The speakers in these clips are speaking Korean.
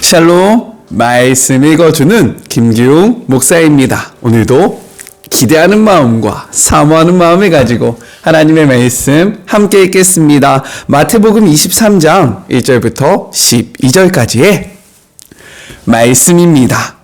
샬롬, 말씀 읽어주는 김기웅 목사입니다. 오늘도 기대하는 마음과 사모하는 마음을 가지고 하나님의 말씀 함께 읽겠습니다. 마태복음 23장 1절부터 12절까지의 말씀입니다.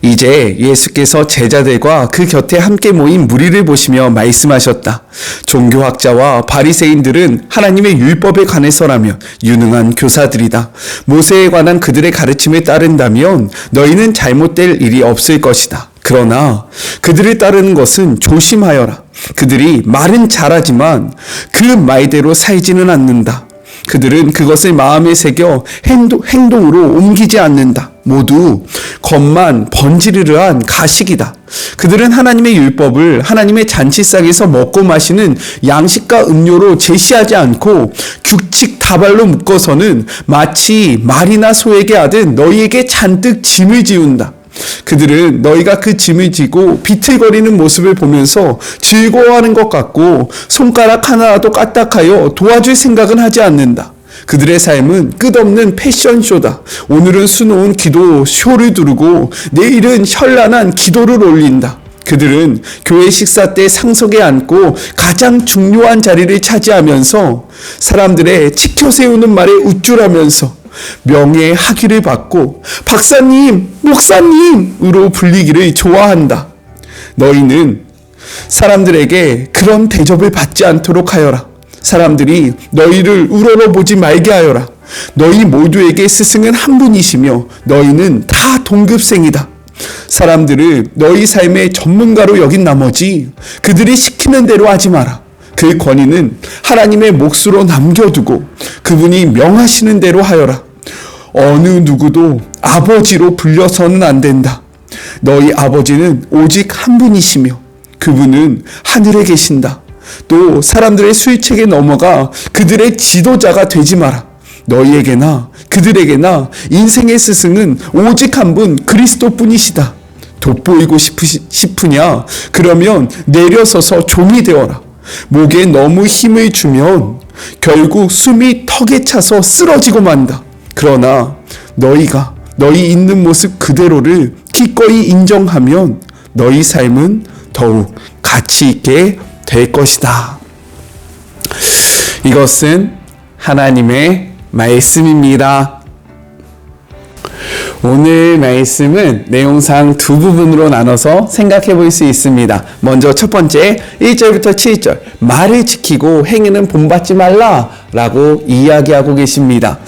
이제 예수께서 제자들과 그 곁에 함께 모인 무리를 보시며 말씀하셨다. 종교학자와 바리새인들은 하나님의 율법에 관해서라면 유능한 교사들이다. 모세에 관한 그들의 가르침을 따른다면 너희는 잘못될 일이 없을 것이다. 그러나 그들을 따르는 것은 조심하여라. 그들이 말은 잘하지만 그 말대로 살지는 않는다. 그들은 그것을 마음에 새겨 행동으로 옮기지 않는다. 모두 겉만 번지르르한 가식이다. 그들은 하나님의 율법을 하나님의 잔치상에서 먹고 마시는 양식과 음료로 제시하지 않고 규칙 다발로 묶어서는 마치 말이나 소에게 하듯 너희에게 잔뜩 짐을 지운다. 그들은 너희가 그 짐을 지고 비틀거리는 모습을 보면서 즐거워하는 것 같고 손가락 하나라도 까딱하여 도와줄 생각은 하지 않는다. 그들의 삶은 끝없는 패션쇼다. 오늘은 수놓은 기도 쇼를 두르고 내일은 현란한 기도를 올린다. 그들은 교회 식사 때 상석에 앉고 가장 중요한 자리를 차지하면서 사람들의 치켜 세우는 말에 우쭐하면서 명예의 학위를 받고 박사님, 목사님으로 불리기를 좋아한다. 너희는 사람들에게 그런 대접을 받지 않도록 하여라. 사람들이 너희를 우러러보지 말게 하여라. 너희 모두에게 스승은 한 분이시며 너희는 다 동급생이다. 사람들을 너희 삶의 전문가로 여긴 나머지 그들이 시키는 대로 하지 마라. 그 권위는 하나님의 몫으로 남겨두고 그분이 명하시는 대로 하여라. 어느 누구도 아버지로 불려서는 안 된다. 너희 아버지는 오직 한 분이시며 그분은 하늘에 계신다. 또 사람들의 수의책에 넘어가 그들의 지도자가 되지 마라. 너희에게나 그들에게나 인생의 스승은 오직 한 분 그리스도뿐이시다. 돋보이고 싶으냐? 그러면 내려서서 종이 되어라. 목에 너무 힘을 주면 결국 숨이 턱에 차서 쓰러지고 만다. 그러나 너희가 너희 있는 모습 그대로를 기꺼이 인정하면 너희 삶은 더욱 가치 있게 될 것이다. 이것은 하나님의 말씀입니다. 오늘 말씀은 내용상 두 부분으로 나눠서 생각해 볼 수 있습니다. 먼저 첫 번째 1절부터 7절 말을 지키고 행위는 본받지 말라 라고 이야기하고 계십니다.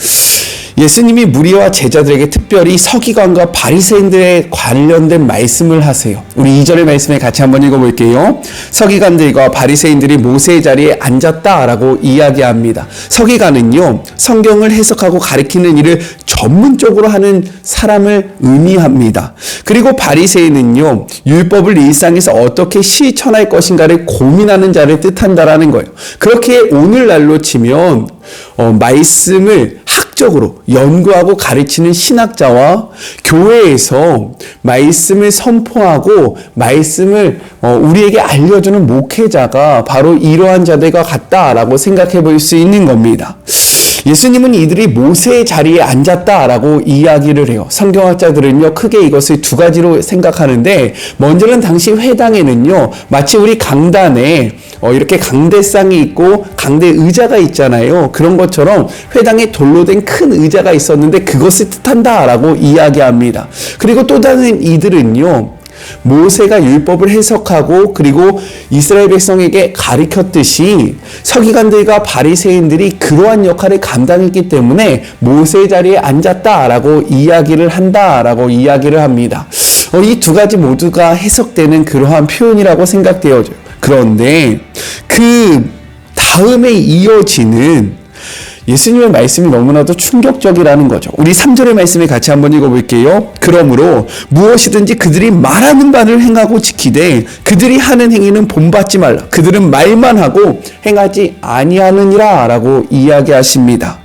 예수님이 무리와 제자들에게 특별히 서기관과 바리새인들에 관련된 말씀을 하세요. 우리 2절의 말씀을 같이 한번 읽어볼게요. 서기관들과 바리새인들이 모세의 자리에 앉았다라고 이야기합니다. 서기관은요, 성경을 해석하고 가리키는 일을 전문적으로 하는 사람을 의미합니다. 그리고 바리새인은요, 율법을 일상에서 어떻게 실천할 것인가를 고민하는 자를 뜻한다라는 거예요. 그렇게 오늘날로 치면 말씀을 학적으로 연구하고 가르치는 신학자와 교회에서 말씀을 선포하고 말씀을 우리에게 알려주는 목회자가 바로 이러한 자들과 같다라고 생각해 볼 수 있는 겁니다. 예수님은 이들이 모세의 자리에 앉았다라고 이야기를 해요. 성경학자들은요, 크게 이것을 두 가지로 생각하는데, 먼저는 당시 회당에는요, 마치 우리 강단에 이렇게 강대상이 있고 강대 의자가 있잖아요. 그런 것처럼 회당에 돌로 된 큰 의자가 있었는데 그것을 뜻한다라고 이야기합니다. 그리고 또 다른 이들은요, 모세가 율법을 해석하고 그리고 이스라엘 백성에게 가르쳤듯이 서기관들과 바리새인들이 그러한 역할을 감당했기 때문에 모세의 자리에 앉았다라고 이야기를 한다라고 이야기를 합니다. 이 두 가지 모두가 해석되는 그러한 표현이라고 생각되어져요. 그런데 그 다음에 이어지는 예수님의 말씀이 너무나도 충격적이라는 거죠. 우리 3절의 말씀을 같이 한번 읽어볼게요. 그러므로 무엇이든지 그들이 말하는 바를 행하고 지키되 그들이 하는 행위는 본받지 말라. 그들은 말만 하고 행하지 아니하느니라 라고 이야기하십니다.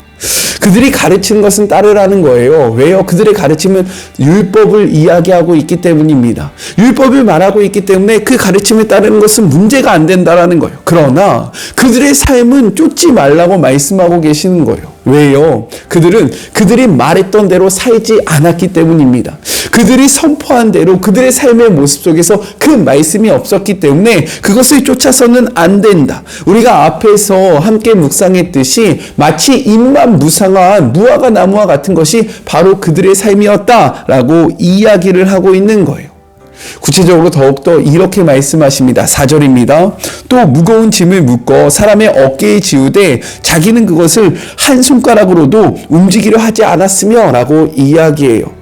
그들이 가르치는 것은 따르라는 거예요. 왜요? 그들의 가르침은 율법을 이야기하고 있기 때문입니다. 율법을 말하고 있기 때문에 그 가르침에 따르는 것은 문제가 안 된다라는 거예요. 그러나 그들의 삶은 쫓지 말라고 말씀하고 계시는 거예요. 왜요? 그들은 그들이 말했던 대로 살지 않았기 때문입니다. 그들이 선포한 대로 그들의 삶의 모습 속에서 그 말씀이 없었기 때문에 그것을 쫓아서는 안 된다. 우리가 앞에서 함께 묵상했듯이 마치 잎만 무성한 무화과 나무와 같은 것이 바로 그들의 삶이었다라고 이야기를 하고 있는 거예요. 구체적으로 더욱더 이렇게 말씀하십니다. 4절입니다. 또 무거운 짐을 묶어 사람의 어깨에 지우되 자기는 그것을 한 손가락으로도 움직이려 하지 않았으며 라고 이야기해요.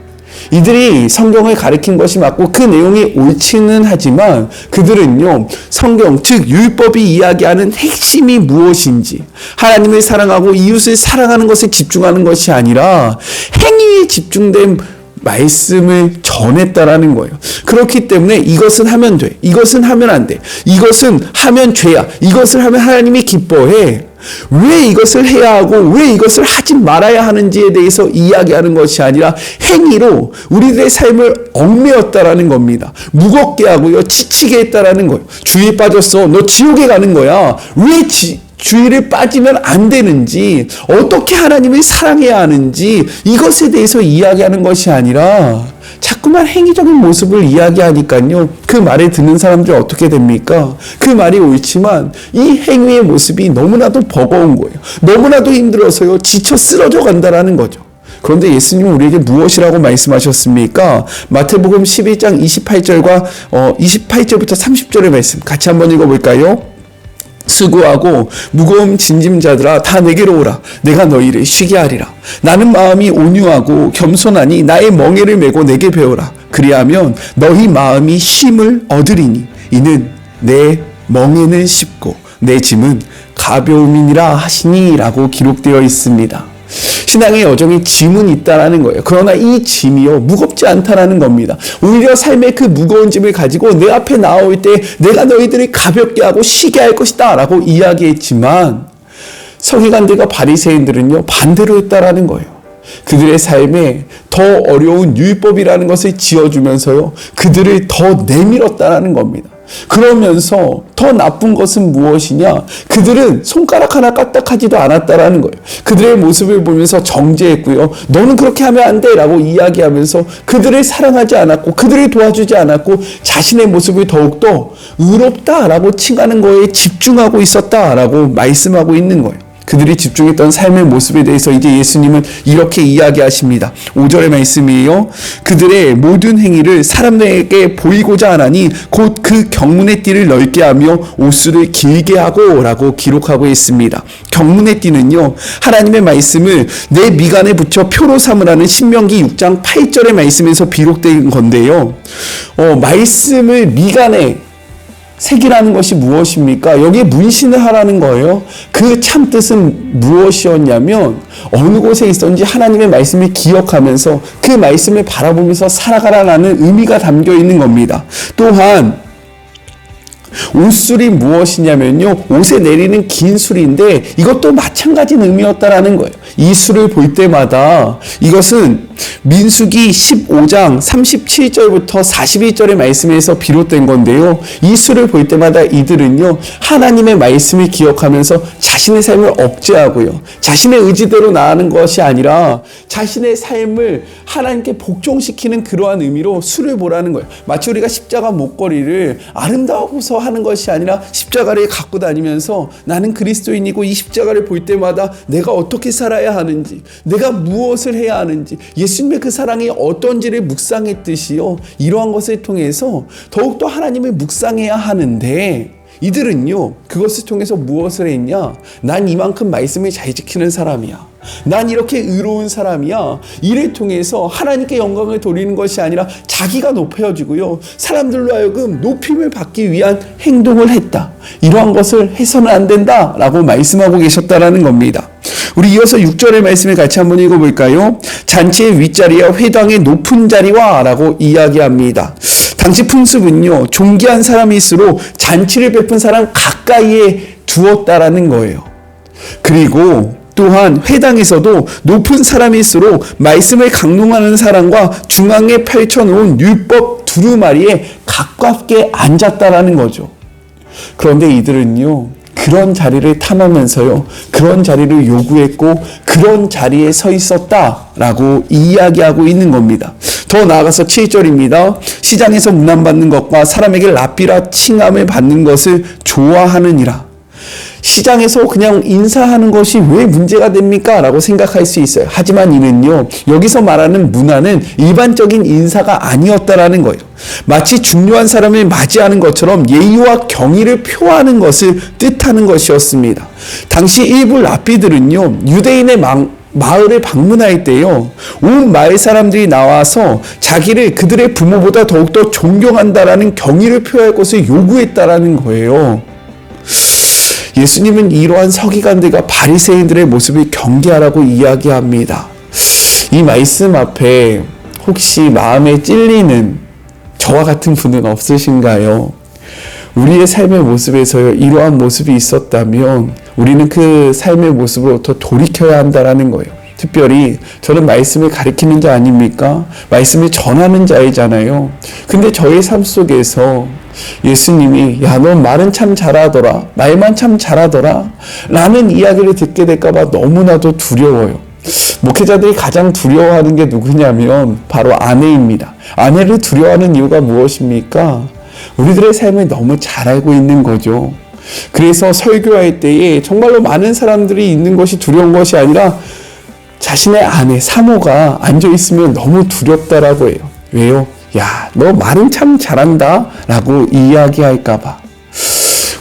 이들이 성경을 가리킨 것이 맞고 그 내용이 옳지는 하지만 그들은요, 성경 즉 율법이 이야기하는 핵심이 무엇인지, 하나님을 사랑하고 이웃을 사랑하는 것에 집중하는 것이 아니라 행위에 집중된 말씀을 전했다라는 거예요. 그렇기 때문에 이것은 하면 돼, 이것은 하면 안 돼, 이것은 하면 죄야, 이것을 하면 하나님이 기뻐해, 왜 이것을 해야 하고 왜 이것을 하지 말아야 하는지에 대해서 이야기하는 것이 아니라 행위로 우리들의 삶을 얽매였다라는 겁니다. 무겁게 하고요, 지치게 했다라는 거예요. 주의에 빠졌어, 너 지옥에 가는 거야. 왜 주의를 빠지면 안 되는지, 어떻게 하나님을 사랑해야 하는지, 이것에 대해서 이야기하는 것이 아니라 자꾸만 행위적인 모습을 이야기하니까요, 그 말을 듣는 사람들이 어떻게 됩니까? 그 말이 옳지만 이 행위의 모습이 너무나도 버거운 거예요. 너무나도 힘들어서요, 지쳐 쓰러져 간다라는 거죠. 그런데 예수님은 우리에게 무엇이라고 말씀하셨습니까? 마태복음 11장 28절과 28절부터 30절의 말씀 같이 한번 읽어볼까요? 수고하고 무거운 짐짐자들아 다 내게로 오라. 내가 너희를 쉬게 하리라. 나는 마음이 온유하고 겸손하니 나의 멍에를 메고 내게 배우라. 그리하면 너희 마음이 쉼을 얻으리니 이는 내 멍에는 쉽고 내 짐은 가벼움이니라 하시니 라고 기록되어 있습니다. 신앙의 여정에 짐은 있다라는 거예요. 그러나 이 짐이요, 무겁지 않다라는 겁니다. 오히려 삶의 그 무거운 짐을 가지고 내 앞에 나올 때 내가 너희들을 가볍게 하고 쉬게 할 것이다 라고 이야기했지만, 서기관들과 바리새인들은요, 반대로 했다라는 거예요. 그들의 삶에 더 어려운 율법이라는 것을 지어주면서요, 그들을 더 내밀었다라는 겁니다. 그러면서 더 나쁜 것은 무엇이냐? 그들은 손가락 하나 까딱하지도 않았다라는 거예요. 그들의 모습을 보면서 정죄했고요, 너는 그렇게 하면 안 돼 라고 이야기하면서 그들을 사랑하지 않았고 그들을 도와주지 않았고 자신의 모습을 더욱더 의롭다라고 칭하는 거에 집중하고 있었다라고 말씀하고 있는 거예요. 그들이 집중했던 삶의 모습에 대해서 이제 예수님은 이렇게 이야기하십니다. 5절의 말씀이에요. 그들의 모든 행위를 사람들에게 보이고자 하나니 곧 그 경문의 띠를 넓게 하며 옷수를 길게 하고 라고 기록하고 있습니다. 경문의 띠는요, 하나님의 말씀을 내 미간에 붙여 표로 삼으라는 신명기 6장 8절의 말씀에서 비록된 건데요. 말씀을 미간에 색이라는 것이 무엇입니까? 여기에 문신을 하라는 거예요. 그 참 뜻은 무엇이었냐면, 어느 곳에 있었는지 하나님의 말씀을 기억하면서 그 말씀을 바라보면서 살아가라는 의미가 담겨 있는 겁니다. 또한 옷술이 무엇이냐면요, 옷에 내리는 긴 술인데 이것도 마찬가지 의미였다라는 거예요. 이 술을 볼 때마다, 이것은 민수기 15장 37절부터 41절의 말씀에서 비롯된 건데요, 이 술을 볼 때마다 이들은요, 하나님의 말씀을 기억하면서 자신의 삶을 억제하고요, 자신의 의지대로 나아가는 것이 아니라 자신의 삶을 하나님께 복종시키는 그러한 의미로 술을 보라는 거예요. 마치 우리가 십자가 목걸이를 아름다워서 하는 것이 아니라 십자가를 갖고 다니면서 나는 그리스도인이고 이 십자가를 볼 때마다 내가 어떻게 살아야 하는지, 내가 무엇을 해야 하는지, 예수님의 그 사랑이 어떤지를 묵상했듯이요, 이러한 것을 통해서 더욱더 하나님을 묵상해야 하는데, 이들은요, 그것을 통해서 무엇을 했냐? 난 이만큼 말씀을 잘 지키는 사람이야, 난 이렇게 의로운 사람이야, 이를 통해서 하나님께 영광을 돌리는 것이 아니라 자기가 높여지고요, 사람들로 하여금 높임을 받기 위한 행동을 했다. 이러한 것을 해서는 안 된다 라고 말씀하고 계셨다라는 겁니다. 우리 이어서 6절의 말씀을 같이 한번 읽어볼까요? 잔치의 윗자리와 회당의 높은 자리와 라고 이야기합니다. 당시 풍습은요, 존귀한 사람일수록 잔치를 베푼 사람 가까이에 두었다라는 거예요. 그리고 또한 회당에서도 높은 사람일수록 말씀을 강론하는 사람과 중앙에 펼쳐놓은 율법 두루마리에 가깝게 앉았다라는 거죠. 그런데 이들은요, 그런 자리를 탐하면서요, 그런 자리를 요구했고 그런 자리에 서 있었다라고 이야기하고 있는 겁니다. 더 나아가서 7절입니다. 시장에서 문안받는 것과 사람에게 랍비라 칭함을 받는 것을 좋아하느니라. 시장에서 그냥 인사하는 것이 왜 문제가 됩니까? 라고 생각할 수 있어요. 하지만 이는요, 여기서 말하는 문화는 일반적인 인사가 아니었다라는 거예요. 마치 중요한 사람을 맞이하는 것처럼 예의와 경의를 표하는 것을 뜻하는 것이었습니다. 당시 일부 랍비들은요, 유대인의 마을을 방문할 때요, 온 마을 사람들이 나와서 자기를 그들의 부모보다 더욱더 존경한다라는 경의를 표할 것을 요구했다라는 거예요. 예수님은 이러한 서기관들과 바리새인들의 모습을 경계하라고 이야기합니다. 이 말씀 앞에 혹시 마음에 찔리는 저와 같은 분은 없으신가요? 우리의 삶의 모습에서요, 이러한 모습이 있었다면 우리는 그 삶의 모습으로부터 돌이켜야 한다라는 거예요. 특별히 저는 말씀을 가르치는 자 아닙니까? 말씀을 전하는 자이잖아요. 근데 저의 삶 속에서 예수님이 야, 너 말은 참 잘하더라, 말만 참 잘하더라 라는 이야기를 듣게 될까봐 너무나도 두려워요. 목회자들이 가장 두려워하는 게 누구냐면 바로 아내입니다. 아내를 두려워하는 이유가 무엇입니까? 우리들의 삶을 너무 잘 알고 있는 거죠. 그래서 설교할 때에 정말로 많은 사람들이 있는 것이 두려운 것이 아니라 자신의 아내, 사모가 앉아있으면 너무 두렵다라고 해요. 왜요? 야, 너 말은 참 잘한다 라고 이야기할까봐.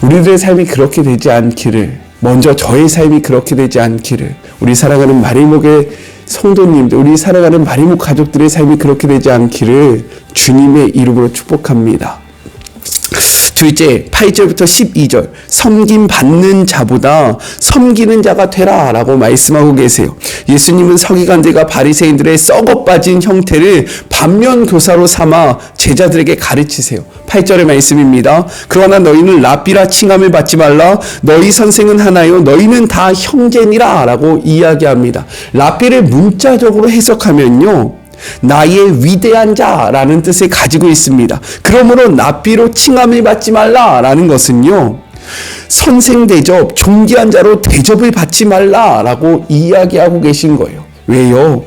우리들의 삶이 그렇게 되지 않기를, 먼저 저의 삶이 그렇게 되지 않기를, 우리 살아가는 마리목의 성도님들, 우리 살아가는 마리목 가족들의 삶이 그렇게 되지 않기를 주님의 이름으로 축복합니다. 둘째, 8절부터 12절, 섬김받는 자보다 섬기는 자가 되라 라고 말씀하고 계세요. 예수님은 서기관들과 바리새인들의 썩어빠진 형태를 반면교사로 삼아 제자들에게 가르치세요. 8절의 말씀입니다. 그러나 너희는 랍비라 칭함을 받지 말라. 너희 선생은 하나요, 너희는 다 형제니라 라고 이야기합니다. 랍비를 문자적으로 해석하면요, 나의 위대한 자라는 뜻을 가지고 있습니다. 그러므로 랍비로 칭함을 받지 말라라는 것은요, 선생 대접, 존귀한 자로 대접을 받지 말라라고 이야기하고 계신 거예요. 왜요?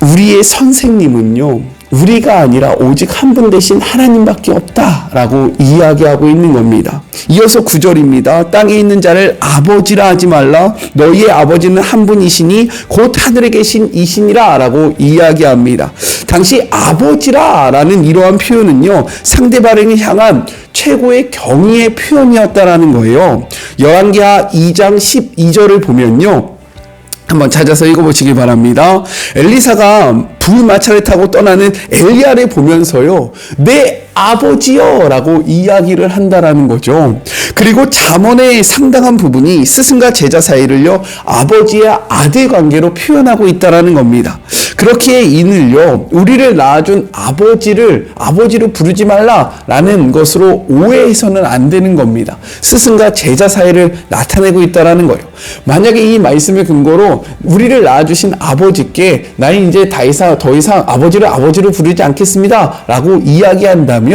우리의 선생님은요, 우리가 아니라 오직 한 분 되신 하나님밖에 없다라고 이야기하고 있는 겁니다. 이어서 9절입니다. 땅에 있는 자를 아버지라 하지 말라. 너희의 아버지는 한 분이시니 곧 하늘에 계신 이시니라 라고 이야기합니다. 당시 아버지라 라는 이러한 표현은요, 상대방을 향한 최고의 경의의 표현이었다라는 거예요. 열왕기하 2장 12절을 보면요, 한번 찾아서 읽어보시기 바랍니다. 엘리사가 불마차를 타고 떠나는 엘리야를 보면서요, 내 아버지여 라고 이야기를 한다라는 거죠. 그리고 잠언의 상당한 부분이 스승과 제자 사이를요, 아버지의 아들 관계로 표현하고 있다라는 겁니다. 그렇기에 이는요, 우리를 낳아준 아버지로 부르지 말라라는 것으로 오해해서는 안 되는 겁니다. 스승과 제자 사이를 나타내고 있다라는 거예요. 만약에 이 말씀을 근거로 우리를 낳아주신 아버지께 나는 이제 더 이상 아버지를 부르지 않겠습니다 라고 이야기한다면,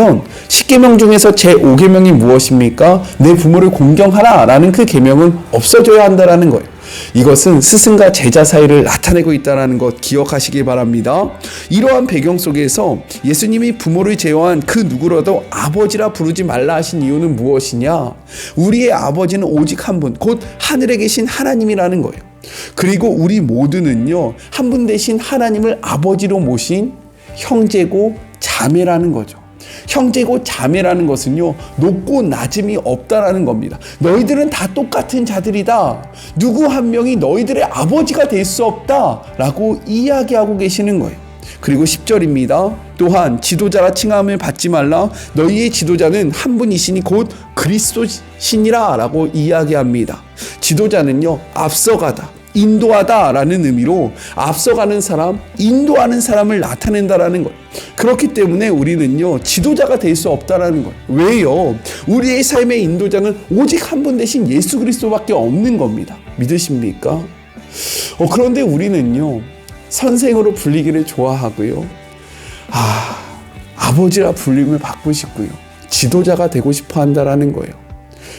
10계명 중에서 제5계명이 무엇입니까? 내 부모를 공경하라 라는 그 계명은 없어져야 한다라는 거예요. 이것은 스승과 제자 사이를 나타내고 있다는 것 기억하시기 바랍니다. 이러한 배경 속에서 예수님이 부모를 제어한 그 누구라도 아버지라 부르지 말라 하신 이유는 무엇이냐? 우리의 아버지는 오직 한 분, 곧 하늘에 계신 하나님이라는 거예요. 그리고 우리 모두는요, 한 분 대신 하나님을 아버지로 모신 형제고 자매라는 거죠. 형제고 자매라는 것은요, 높고 낮음이 없다라는 겁니다. 너희들은 다 똑같은 자들이다. 누구 한 명이 너희들의 아버지가 될 수 없다라고 이야기하고 계시는 거예요. 그리고 10절입니다. 또한 지도자라 칭함을 받지 말라. 너희의 지도자는 한 분이시니 곧 그리스도시니라 라고 이야기합니다. 지도자는요, 앞서가다, 인도하다라는 의미로 앞서가는 사람, 인도하는 사람을 나타낸다라는 거예요. 그렇기 때문에 우리는요, 지도자가 될 수 없다라는 거예요. 왜요? 우리의 삶의 인도자는 오직 한 분 대신 예수 그리스도밖에 없는 겁니다. 믿으십니까? 그런데 우리는요, 선생으로 불리기를 좋아하고요, 아버지라 불림을 받고 싶고요, 지도자가 되고 싶어 한다라는 거예요.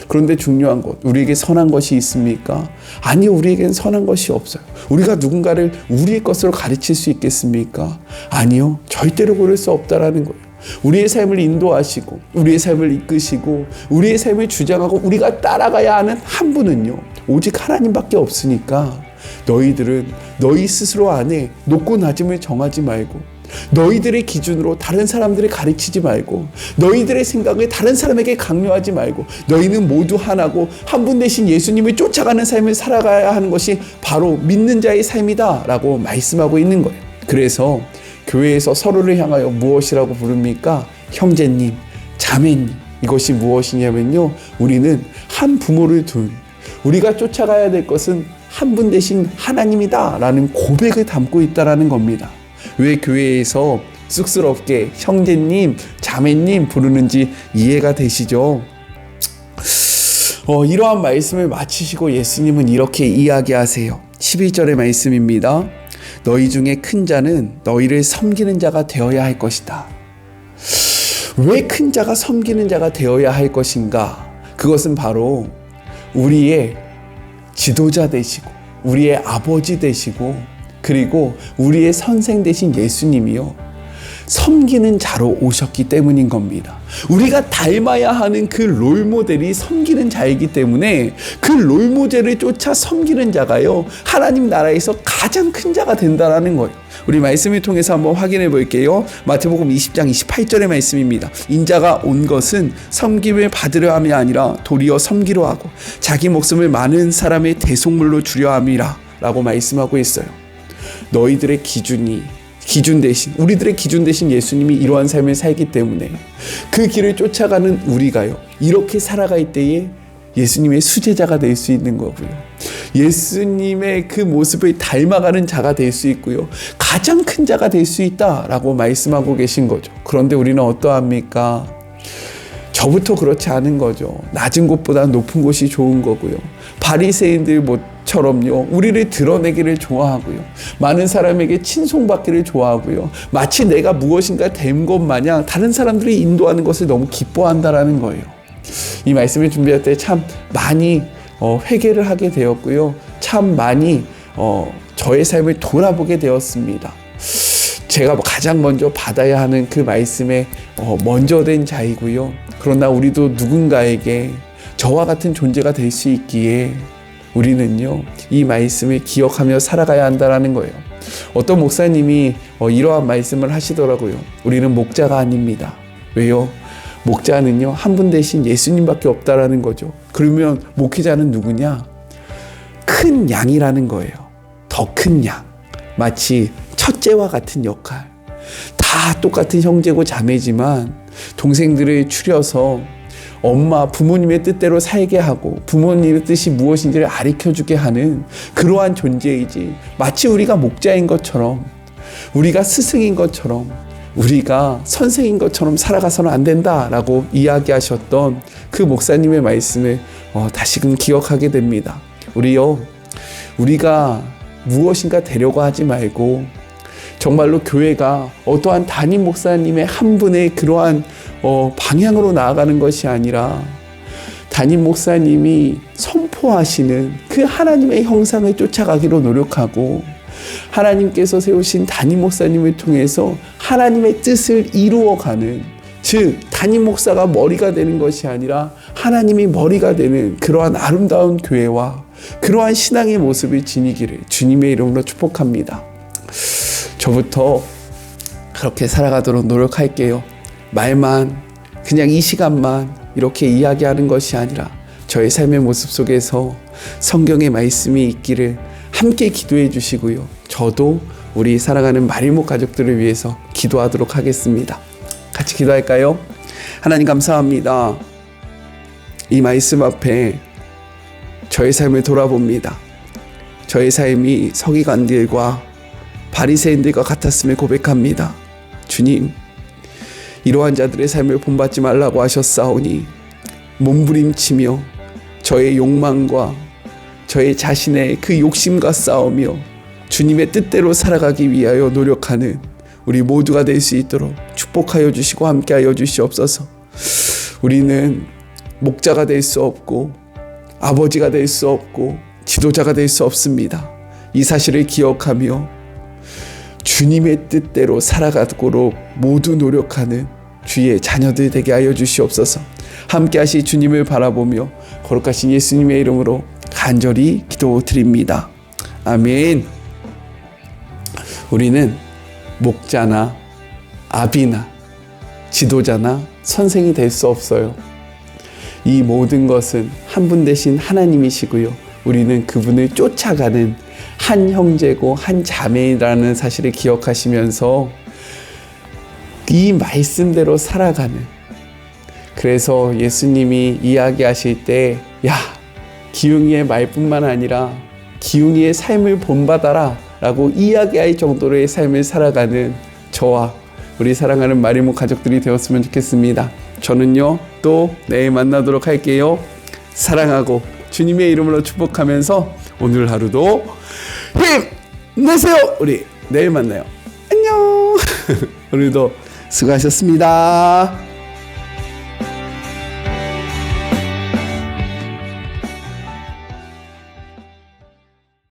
그런데 중요한 것, 우리에게 선한 것이 있습니까? 아니요, 우리에겐 선한 것이 없어요. 우리가 누군가를 우리의 것으로 가르칠 수 있겠습니까? 아니요, 절대로 그럴 수 없다라는 거예요. 우리의 삶을 인도하시고 우리의 삶을 이끄시고 우리의 삶을 주장하고 우리가 따라가야 하는 한 분은요, 오직 하나님밖에 없으니까 너희들은 너희 스스로 안에 높고 낮음을 정하지 말고 너희들의 기준으로 다른 사람들을 가르치지 말고 너희들의 생각을 다른 사람에게 강요하지 말고 너희는 모두 하나고 한 분 대신 예수님을 쫓아가는 삶을 살아가야 하는 것이 바로 믿는 자의 삶이다 라고 말씀하고 있는 거예요. 그래서 교회에서 서로를 향하여 무엇이라고 부릅니까? 형제님, 자매님. 이것이 무엇이냐면요, 우리는 한 부모를 둔, 우리가 쫓아가야 될 것은 한 분 대신 하나님이다 라는 고백을 담고 있다라는 겁니다. 왜 교회에서 쑥스럽게 형제님, 자매님 부르는지 이해가 되시죠? 이러한 말씀을 마치시고 예수님은 이렇게 이야기하세요. 11절의 말씀입니다. 너희 중에 큰 자는 너희를 섬기는 자가 되어야 할 것이다. 왜 큰 자가 섬기는 자가 되어야 할 것인가? 그것은 바로 우리의 지도자 되시고 우리의 아버지 되시고 그리고 우리의 선생 되신 예수님이요, 섬기는 자로 오셨기 때문인 겁니다. 우리가 닮아야 하는 그 롤모델이 섬기는 자이기 때문에 그 롤모델을 쫓아 섬기는 자가요, 하나님 나라에서 가장 큰 자가 된다라는 거예요. 우리 말씀을 통해서 한번 확인해 볼게요. 마태복음 20장 28절의 말씀입니다. 인자가 온 것은 섬김을 받으려 함이 아니라 도리어 섬기려 하고 자기 목숨을 많은 사람의 대속물로 주려 함이라 라고 말씀하고 있어요. 너희들의 기준 대신, 우리들의 기준 대신 예수님이 이러한 삶을 살기 때문에 그 길을 쫓아가는 우리가요, 이렇게 살아갈 때에 예수님의 수제자가 될 수 있는 거고요, 예수님의 그 모습을 닮아가는 자가 될 수 있고요, 가장 큰 자가 될 수 있다라고 말씀하고 계신 거죠. 그런데 우리는 어떠합니까? 저부터 그렇지 않은 거죠. 낮은 곳보다 높은 곳이 좋은 거고요. 바리새인들처럼요, 우리를 드러내기를 좋아하고요, 많은 사람에게 친송받기를 좋아하고요, 마치 내가 무엇인가 된 것 마냥 다른 사람들이 인도하는 것을 너무 기뻐한다라는 거예요. 이 말씀을 준비할 때 참 많이 회개를 하게 되었고요, 참 많이 저의 삶을 돌아보게 되었습니다. 제가 가장 먼저 받아야 하는 그 말씀에 먼저 된 자이고요, 그러나 우리도 누군가에게 저와 같은 존재가 될 수 있기에 우리는요, 이 말씀을 기억하며 살아가야 한다라는 거예요. 어떤 목사님이 이러한 말씀을 하시더라고요. 우리는 목자가 아닙니다. 왜요? 목자는요, 한 분 대신 예수님밖에 없다라는 거죠. 그러면 목회자는 누구냐? 큰 양이라는 거예요. 더 큰 양. 마치 첫째와 같은 역할. 다 똑같은 형제고 자매지만 동생들을 추려서 엄마, 부모님의 뜻대로 살게 하고 부모님의 뜻이 무엇인지를 가르쳐주게 하는 그러한 존재이지, 마치 우리가 목자인 것처럼, 우리가 스승인 것처럼, 우리가 선생인 것처럼 살아가서는 안 된다라고 이야기하셨던 그 목사님의 말씀을 다시금 기억하게 됩니다. 우리가 무엇인가 되려고 하지 말고 정말로 교회가 어떠한 담임 목사님의 한 분의 그러한 방향으로 나아가는 것이 아니라 담임 목사님이 선포하시는 그 하나님의 형상을 쫓아가기로 노력하고, 하나님께서 세우신 담임 목사님을 통해서 하나님의 뜻을 이루어가는, 즉 담임 목사가 머리가 되는 것이 아니라 하나님이 머리가 되는 그러한 아름다운 교회와 그러한 신앙의 모습을 지니기를 주님의 이름으로 축복합니다. 저부터 그렇게 살아가도록 노력할게요. 말만, 그냥 이 시간만 이렇게 이야기하는 것이 아니라 저의 삶의 모습 속에서 성경의 말씀이 있기를 함께 기도해 주시고요, 저도 우리 사랑하는 마릴목 가족들을 위해서 기도하도록 하겠습니다. 같이 기도할까요? 하나님 감사합니다. 이 말씀 앞에 저의 삶을 돌아봅니다. 저의 삶이 서기관들과 바리새인들과 같았음을 고백합니다. 주님, 이러한 자들의 삶을 본받지 말라고 하셨사오니 몸부림치며 저의 욕망과 저의 자신의 그 욕심과 싸우며 주님의 뜻대로 살아가기 위하여 노력하는 우리 모두가 될 수 있도록 축복하여 주시고 함께하여 주시옵소서. 우리는 목자가 될 수 없고 아버지가 될 수 없고 지도자가 될 수 없습니다. 이 사실을 기억하며 주님의 뜻대로 살아가도록 모두 노력하는 주의 자녀들 되게 하여 주시옵소서. 함께 하시 주님을 바라보며 거룩하신 예수님의 이름으로 간절히 기도드립니다. 아멘. 우리는 목자나 아비나 지도자나 선생이 될 수 없어요. 이 모든 것은 한 분 되신 하나님이시고요. 우리는 그분을 쫓아가는 한 형제고 한 자매라는 사실을 기억하시면서 이 말씀대로 살아가는, 그래서 예수님이 이야기하실 때 기웅이의 말뿐만 아니라 기웅이의 삶을 본받아라 라고 이야기할 정도로의 삶을 살아가는 저와 우리 사랑하는 마리모 가족들이 되었으면 좋겠습니다. 저는요 또 내일 만나도록 할게요. 사랑하고 주님의 이름으로 축복하면서 오늘 하루도 힘내세요. 우리 내일 만나요. 안녕. 오늘도 수고하셨습니다.